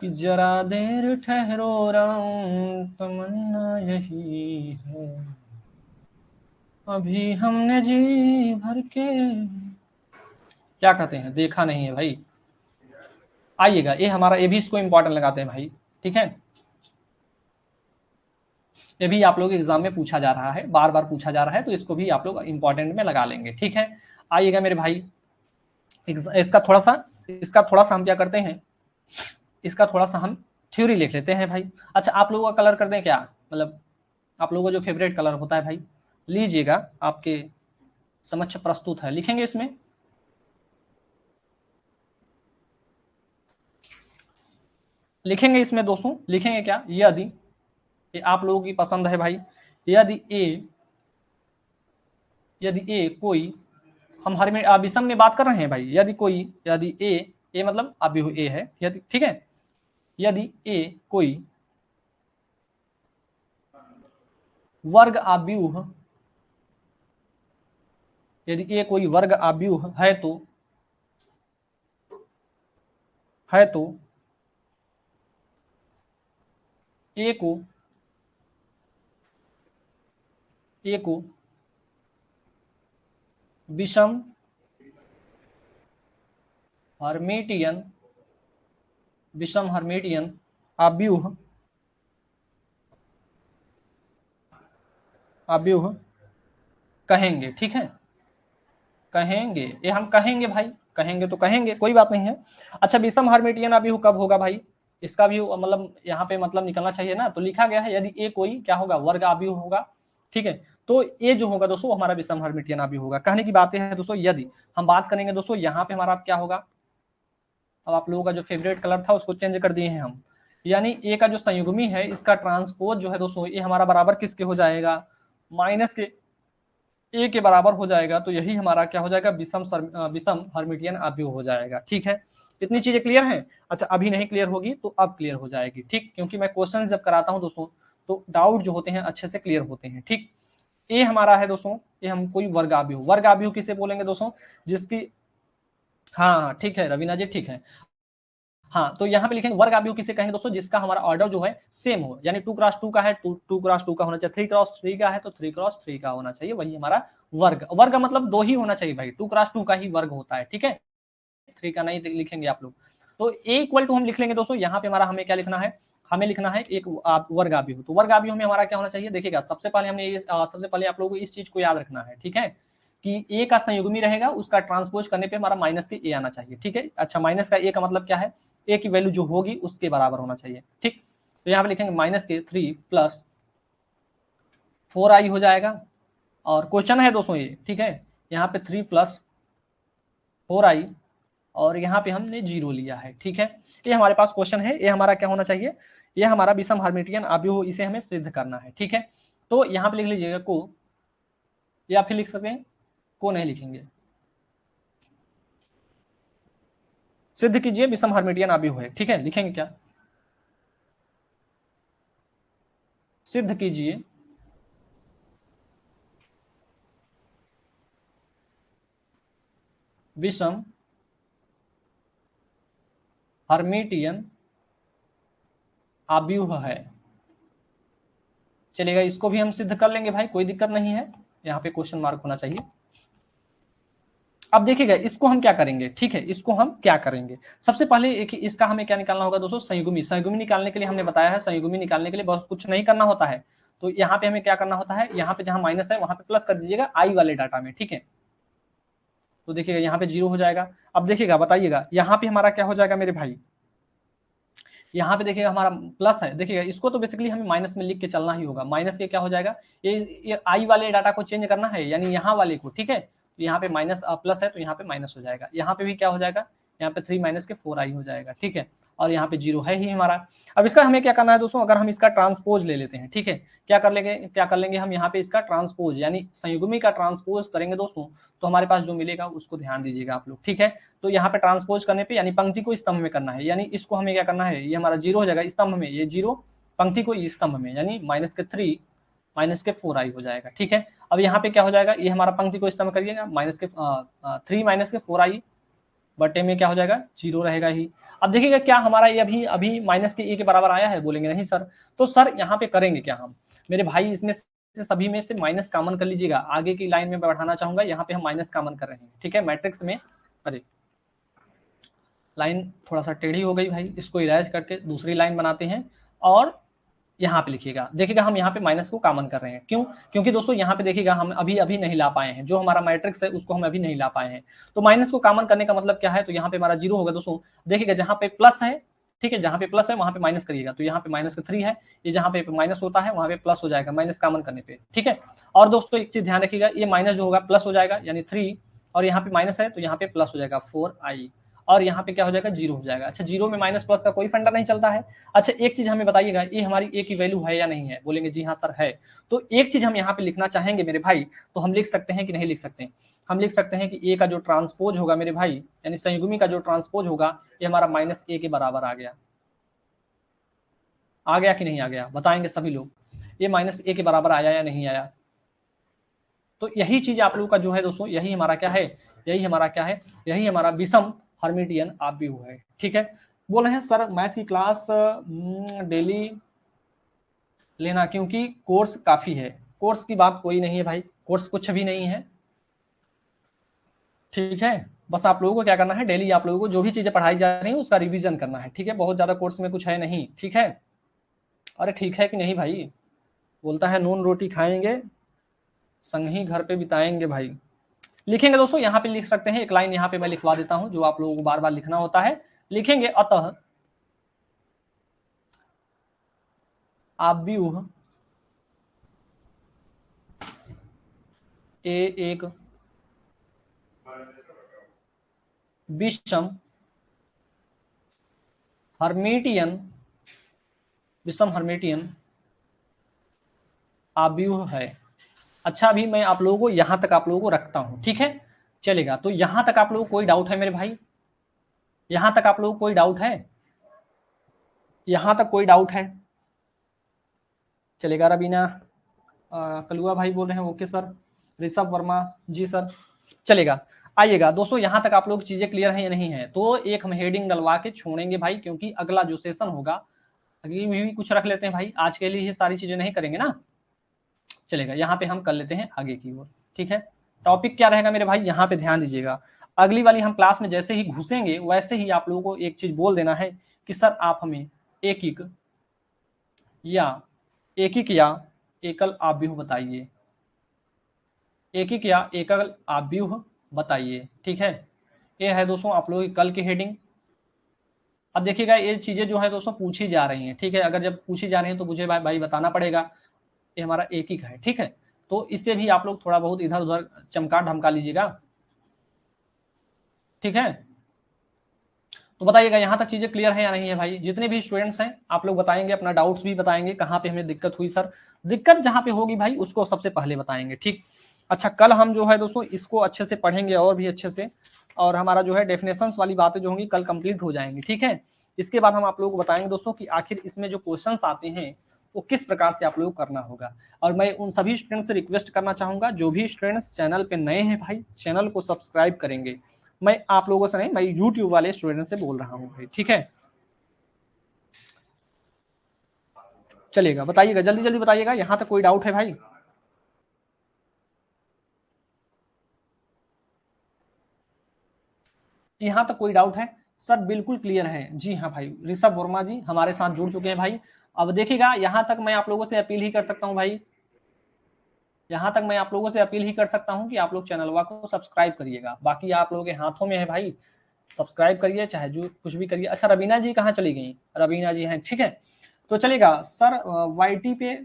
A: कि जरा देर ठहरो राम तमन्ना यही है, अभी हमने जी भर के, क्या कहते हैं, देखा नहीं है भाई। आइएगा ये हमारा, ये भी इसको इंपॉर्टेंट लगाते हैं भाई, ठीक है। ये भी आप लोग एग्जाम में पूछा जा रहा है, बार बार पूछा जा रहा है, तो इसको भी आप लोग इंपॉर्टेंट में लगा लेंगे, ठीक है। आइएगा मेरे भाई, इसका थोड़ा सा हम क्या करते हैं, इसका थोड़ा सा हम थ्योरी लिख लेते हैं भाई। अच्छा आप लोगों का कलर कर दें क्या, मतलब आप लोगों का जो फेवरेट कलर होता है भाई, लीजिएगा, आपके समक्ष प्रस्तुत है, लिखेंगे इसमें, लिखेंगे इसमें दोस्तों, लिखेंगे क्या, यदि ये आप लोगों की पसंद है भाई, यदि ए कोई, हम हर में विषम में बात कर रहे हैं भाई, यदि ए मतलब आव्यूह ए है, यदि, ठीक है, यदि ए कोई वर्ग आव्यूह, यदि ए कोई वर्ग आव्यूह है तो ए को विषम हर्मिटियन आव्यूह कहेंगे, ठीक है, कहेंगे, ये हम कहेंगे भाई, कहेंगे तो कहेंगे, कोई बात नहीं है। अच्छा विषम हर्मिटियन आव्यूह कब होगा भाई, इसका भी मतलब यहाँ पे मतलब निकलना चाहिए ना, तो लिखा गया है यदि ए कोई क्या होगा, वर्ग आव्यूह होगा, ठीक है। तो ये जो होगा दोस्तों हमारा विषम हर्मिटियन आव्यूह होगा। कहने की बात है दोस्तों, यदि हम बात करेंगे दोस्तों, यहाँ पे हमारा क्या होगा, अब आप लोगों का जो फेवरेट कलर था उसको चेंज कर दिए हैं हम, यानी ए का जो संयुग्मी है इसका ट्रांसपोज जो है दोस्तों, ये हमारा बराबर किसके हो जाएगा, माइनस के ए के बराबर हो जाएगा। तो यही हमारा क्या हो जाएगा, विषम हर्मिटियन आव्यूह हो जाएगा, ठीक है। इतनी चीजें क्लियर हैं। अच्छा अभी नहीं क्लियर होगी तो अब क्लियर हो जाएगी, ठीक, क्योंकि मैं क्वेश्चन जब कराता हूं दोस्तों तो डाउट जो होते हैं अच्छे से क्लियर होते हैं, ठीक। ए हमारा है दोस्तों, ये हम कोई वर्ग आव्यूह किसे बोलेंगे दोस्तों, जिसकी, हाँ ठीक है रवीना जी, ठीक है। हाँ, तो यहाँ पे लिखेंगे वर्ग आव्यूह किसे कहेंगे दोस्तों, जिसका हमारा ऑर्डर जो है सेम हो, यानी 2x2 का है 2x2 का होना चाहिए, 3x3 का है तो 3x3 का होना चाहिए, वही हमारा वर्ग। वर्ग मतलब 2 ही होना चाहिए भाई, 2x2 का ही वर्ग होता है, ठीक है, 3 का नहीं लिखेंगे आप लोग। तो a इक्वल टू हम लिख लेंगे दोस्तों, यहाँ पे हमारा हमें क्या लिखना है, हमें लिखना है एक वर्ग आव्यूह। तो वर्ग आव्यूह में हमारा क्या होना चाहिए, देखिएगा सबसे पहले हमने सबसे पहले आप लोगों को इस चीज को याद रखना है, ठीक है, कि a का संयुग्मी रहेगा, उसका ट्रांसपोज करने पे हमारा माइनस के a आना चाहिए, ठीक है। अच्छा, माइनस का a का मतलब क्या है, a की वैल्यू जो होगी उसके बराबर होना चाहिए, ठीक। तो यहाँ पे लिखेंगे माइनस के 3 प्लस 4i हो जाएगा, और क्वेश्चन है दोस्तों ये, ठीक है, यहाँ पे 3 प्लस 4i और यहाँ पे हमने 0 लिया है, ठीक है। ये हमारे पास क्वेश्चन है, ये हमारा क्या होना चाहिए, ये हमारा विषम हार्मिटियन आव्यूह, इसे हमें सिद्ध करना है, ठीक है। तो यहाँ पे लिख लीजिएगा को, या फिर लिख सकते हैं को नहीं लिखेंगे, सिद्ध कीजिए विषम हार्मिटियन आव्यूह है, ठीक है। लिखेंगे क्या, सिद्ध कीजिए विषम हर्मिटियन आव्यूह है। चलेगा, इसको भी हम सिद्ध कर लेंगे भाई, कोई दिक्कत नहीं है, यहाँ पे क्वेश्चन मार्क होना चाहिए। अब देखिएगा इसको हम क्या करेंगे, ठीक है, इसको हम क्या करेंगे, सबसे पहले एक इसका हमें क्या निकालना होगा दोस्तों, संयुग्मी। संयुग्मी निकालने के लिए हमने बताया है, संयुग्मी निकालने के लिए बहुत कुछ नहीं करना होता है। तो यहाँ पे हमें क्या करना होता है, यहाँ पे जहां माइनस है वहां पे प्लस कर दीजिएगा आई वाले डाटा में, ठीक है। तो देखिएगा यहाँ पे 0 हो जाएगा। अब देखिएगा बताइएगा यहाँ पे हमारा क्या हो जाएगा मेरे भाई, यहाँ पे देखिएगा हमारा प्लस है, देखिएगा इसको तो बेसिकली हमें माइनस में लिख के चलना ही होगा। माइनस के क्या हो जाएगा, ये आई वाले डाटा को चेंज करना है, यानी यहाँ वाले को, ठीक है। तो यहाँ पे माइनस प्लस है तो यहाँ पे माइनस हो जाएगा, यहाँ पे भी क्या हो जाएगा, यहाँ पे 3 माइनस के 4i हो जाएगा, ठीक है। और यहाँ पे 0 है ही हमारा। अब इसका हमें क्या करना है दोस्तों, अगर हम इसका ट्रांसपोज ले लेते हैं, ठीक है, क्या कर लेंगे हम यहाँ पे इसका ट्रांसपोज, यानी संयुग्मी का ट्रांसपोज करेंगे दोस्तों, तो हमारे पास जो मिलेगा उसको ध्यान दीजिएगा आप लोग, ठीक है। तो यहाँ पे ट्रांसपोज करने पे, यानी पंक्ति को स्तंभ में करना है, यानी इसको हमें क्या करना है, ये हमारा 0 हो जाएगा स्तंभ में, ये 0 पंक्ति को स्तंभ में, यानी माइनस के 3 माइनस के 4i हो जाएगा, ठीक है। अब यहाँ पे क्या हो जाएगा, ये हमारा पंक्ति को स्तंभ करिएगा, माइनस के 3 माइनस के 4i बटे में क्या हो जाएगा, 0 रहेगा ही। अब देखिएगा क्या हमारा ये अभी अभी माइनस के a के बराबर आया है, बोलेंगे नहीं सर। तो सर यहाँ पे करेंगे क्या हम, मेरे भाई इसमें से सभी में से माइनस कॉमन कर लीजिएगा, आगे की लाइन में बढ़ाना चाहूंगा, यहाँ पे हम माइनस कॉमन कर रहे हैं, ठीक है। मैट्रिक्स में, अरे लाइन थोड़ा सा टेढ़ी हो गई भाई, इसको इरेज करके दूसरी लाइन बनाते हैं, और यहाँ पे लिखिएगा, देखिएगा हम यहाँ पे माइनस को कॉमन कर रहे हैं, क्यों, क्योंकि दोस्तों यहाँ पे देखिएगा हम अभी नहीं ला पाए हैं, जो हमारा मैट्रिक्स है उसको हम अभी नहीं ला पाए हैं। तो माइनस को कॉमन करने का मतलब क्या है, तो यहाँ पे हमारा 0 होगा दोस्तों। देखिएगा जहाँ पे प्लस है, ठीक है, जहाँ पे प्लस है वहां पे माइनस करिएगा, तो यहाँ पे माइनस का 3 है, ये जहाँ पे माइनस होता है वहां पे प्लस हो जाएगा माइनस कॉमन करने पे, ठीक है। और दोस्तों एक चीज ध्यान रखिएगा, ये माइनस जो होगा प्लस हो जाएगा, यानी 3, और यहाँ पे माइनस है तो यहाँ पे प्लस हो जाएगा 4i, और यहाँ पे क्या हो जाएगा, 0 हो जाएगा। अच्छा, 0 में माइनस प्लस का कोई फंडा नहीं चलता है। अच्छा, एक चीज हमें बताइएगा, ये हमारी a की वैल्यू है या नहीं है, बोलेंगे जी हाँ सर है। तो एक चीज हम यहाँ पे लिखना चाहेंगे मेरे भाई, तो हम लिख सकते हैं कि नहीं लिख सकते, हम लिख सकते हैं कि a का जो ट्रांसपोज होगा मेरे भाई, यानी संयुग्मी का जो ट्रांसपोज होगा, ये हमारा माइनस a के बराबर आ गया कि नहीं आ गया, बताएंगे सभी लोग, ये माइनस a के बराबर आया या नहीं आया। तो यही चीज आप लोगों का जो है दोस्तों, यही हमारा क्या है, यही हमारा क्या है, यही हमारा विषम हर्मिटियन आव्यूह है, ठीक है। बोल रहे हैं सर मैथ की क्लास डेली लेना, क्योंकि कोर्स काफी है। कोर्स की बात कोई नहीं है भाई, कोर्स कुछ भी नहीं है, ठीक है। बस आप लोगों को क्या करना है, डेली आप लोगों को जो भी चीजें पढ़ाई जा रही है उसका रिवीजन करना है, ठीक है। बहुत ज्यादा कोर्स में कुछ है नहीं, ठीक है। अरे ठीक है कि नहीं भाई, बोलता है नून रोटी खाएंगे संग ही घर पे बिताएंगे भाई। लिखेंगे दोस्तों, यहाँ पे लिख सकते हैं, एक लाइन यहाँ पे मैं लिखवा देता हूं जो आप लोगों को बार बार लिखना होता है। लिखेंगे अतः आव्यूह एक विषम हर्मिटियन आव्यूह है। अच्छा, अभी मैं आप लोगों को यहां तक आप लोगों को रखता हूं, ठीक है, चलेगा। तो यहां तक आप लोगों को कोई डाउट है मेरे भाई, यहां तक आप लोगों को कोई डाउट है, यहां तक कोई डाउट है, चलेगा। रबीना कलुआ भाई बोल रहे हैं ओके सर, ऋषभ वर्मा जी सर, चलेगा। आइएगा दोस्तों, यहाँ तक आप लोग चीजें क्लियर हैं या नहीं है? तो एक हम हेडिंग डलवा के छोड़ेंगे भाई, क्योंकि अगला जो सेशन होगा अगली में भी कुछ रख लेते हैं भाई, आज के लिए ये सारी चीजें नहीं करेंगे ना, चलेगा। यहाँ पे हम कर लेते हैं आगे की ओर, ठीक है। टॉपिक क्या रहेगा मेरे भाई, यहाँ पे ध्यान दीजिएगा। अगली वाली हम क्लास में जैसे ही घुसेंगे वैसे ही आप लोगों को एक चीज बोल देना है कि सर आप हमें एकिक या एकल आव्यूह बताइए, एकिक या एकल आव्यूह बताइए, ठीक है। ये है दोस्तों आप लोगों की कल की हेडिंग। अब देखिएगा ये चीजें जो है दोस्तों पूछी जा रही हैं, ठीक है। अगर जब पूछी जा रही हैं तो मुझे भाई बताना पड़ेगा, ये हमारा एकिक है, ठीक है। तो इससे भी आप लोग थोड़ा बहुत इधर उधर चमका धमका लीजिएगा, ठीक है। तो बताइएगा यहाँ तक चीजें क्लियर है या नहीं है भाई? जितने भी स्टूडेंट्स हैं आप लोग बताएंगे, अपना डाउट्स भी बताएंगे, कहाँ पे हमें दिक्कत हुई सर। दिक्कत जहाँ पे होगी भाई उसको सबसे पहले बताएंगे, ठीक। अच्छा, कल हम जो है दोस्तों इसको अच्छे से पढ़ेंगे और भी अच्छे से, और हमारा जो है डेफिनेशंस वाली बातें जो होंगी कल कंप्लीट हो जाएंगी, ठीक है। इसके बाद हम आप लोगों को बताएंगे दोस्तों कि आखिर इसमें जो क्वेश्चन आते हैं वो किस प्रकार से आप लोगों को करना होगा। और मैं उन सभी स्टूडेंट्स से रिक्वेस्ट करना चाहूंगा, जो भी स्टूडेंट्स चैनल पे नए हैं भाई, चैनल को सब्सक्राइब करेंगे। मैं आप लोगों से नहीं, मैं यूट्यूब वाले स्टूडेंट से बोल रहा हूँ भाई, ठीक है। चलिएगा, बताइएगा जल्दी जल्दी बताइएगा, यहाँ तक कोई डाउट है भाई? यहाँ तक कोई डाउट है? सर बिल्कुल क्लियर है, जी हाँ भाई। ऋषभ वर्मा जी हमारे साथ जुड़ चुके हैं भाई। अब देखिएगा यहाँ तक मैं आप लोगों से अपील ही कर सकता हूँ भाई, यहाँ तक मैं आप लोगों से अपील ही कर सकता हूँ कि आप लोग चैनलवा को सब्सक्राइब करिएगा। बाकी आप लोगों के हाथों में है भाई, सब्सक्राइब करिए चाहे जो कुछ भी करिए। अच्छा, रवीना जी कहाँ चली गई? रवीना जी हैं, ठीक है। तो चलेगा सर, वाईटी पे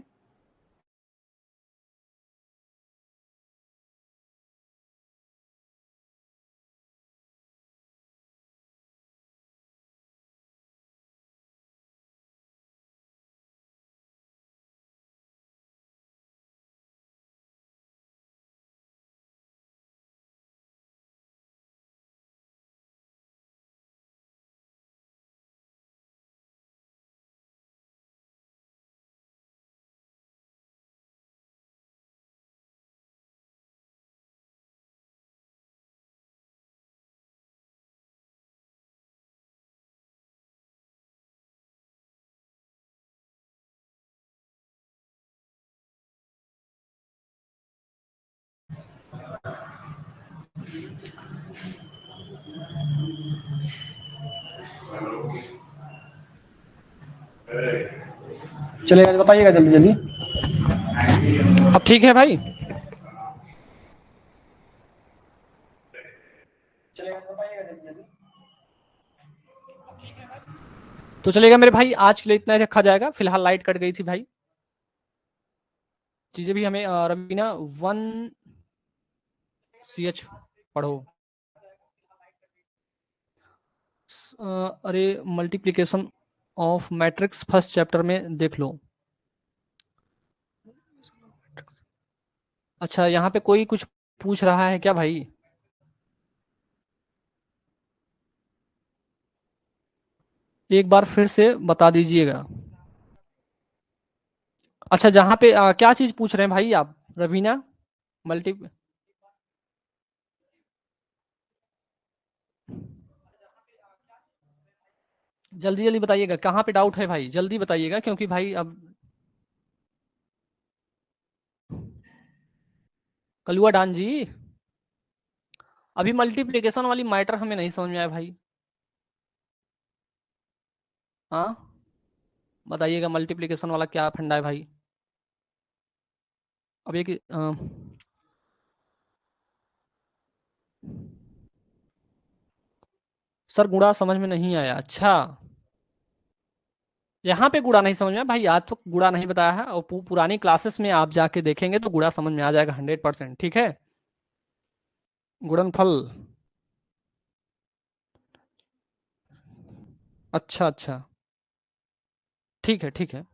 A: चलेगा, बताइएगा जल्दी जल्दी। अब ठीक है भाई? तो चलेगा मेरे भाई, आज के लिए इतना ही रखा जाएगा। फिलहाल लाइट कट गई थी भाई, चीजें भी हमें रवीना 1CH पढ़ो। अरे multiplication of matrix first chapter में देख लो। अच्छा, यहाँ पे कोई कुछ पूछ रहा है क्या भाई? एक बार फिर से बता दीजिएगा। अच्छा, जहाँ पे क्या चीज पूछ रहे हैं भाई आप रवीना? मल्टी जल्दी जल्दी बताइएगा, कहाँ पे डाउट है भाई? जल्दी बताइएगा, क्योंकि भाई अब कलुआ डान जी, अभी मल्टीप्लिकेशन वाली मैटर हमें नहीं समझ में आया भाई। हाँ, बताइएगा मल्टीप्लिकेशन वाला क्या फंडा है भाई? अब एक सर गुणा समझ में नहीं आया। अच्छा, यहाँ पे गुणा नहीं समझ में आया भाई, आज तो गुणा नहीं बताया है, और पुरानी क्लासेस में आप जाके देखेंगे तो गुणा समझ में आ जाएगा 100%, ठीक है। गुणनफल, अच्छा अच्छा, ठीक है ठीक है,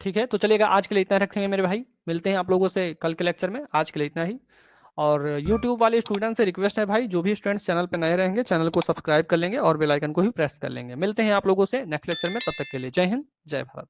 A: ठीक है। तो चलिएगा, आज के लिए इतना रखेंगे मेरे भाई, मिलते हैं आप लोगों से कल के लेक्चर में। आज के लिए इतना ही। और YouTube वाले स्टूडेंट से रिक्वेस्ट है भाई, जो भी स्टूडेंट्स चैनल पे नए रहेंगे चैनल को सब्सक्राइब कर लेंगे और बेल आइकन को भी प्रेस कर लेंगे। मिलते हैं आप लोगों से नेक्स्ट लेक्चर में, तब तक के लिए जय हिंद जय भारत।